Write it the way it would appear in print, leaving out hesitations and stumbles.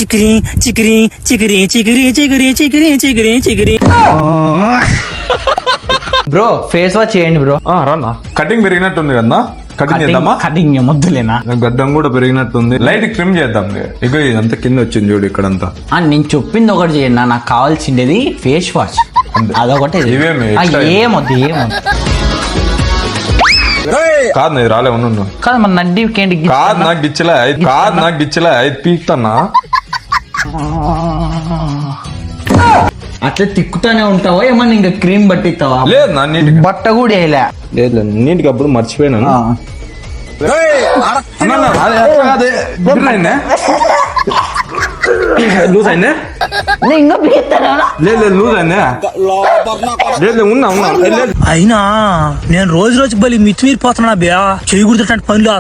Chikiri Chikiri Chikiri Chikiri Chikiri Chikiri Chikiri Chikiri. Bro face wash చేయండి bro. రానా cutting పెరిగినట్టుంది కదా, cutting చేద్దామా? కటింగ్ మొద్దులేనా? గడ్డం కూడా పెరిగినట్టుంది, లైట్ ట్రిమ్ చేద్దాం. ఇక ఇదంతా కింద వచ్చింది చూడు ఇక్కడంతా. నేను చెప్పింది ఒకటి చేయండి, నాకు కావాల్సిండేది ఫేస్ వాష్ అదొకటి. ఇవేమి ఏమొద్దు ఏమొద్దు కాదు నేను రాలే ఉన్నాను కాదు మన నడ్డి కేంటి కాదు నాకు గిచ్చలే ఐదు పీక్తానా. అట్లా తిక్కుతానే ఉంటావా ఏమన్నా ఇంకా క్రీమ్ పట్టిస్తావా? లేదు నా నీట్ బట్ట కూడా వేయలే. లేదు నీటికి అప్పుడు మర్చిపోయినాను. లూజ్ అయిందే ఇంకా పీకుతానా? లేదు లూజ్ అయిందే లేదు ఉన్నా అయినా నేను రోజు బలి మితిమీరిపోతున్నా బే, చేయకూడదు పనులు.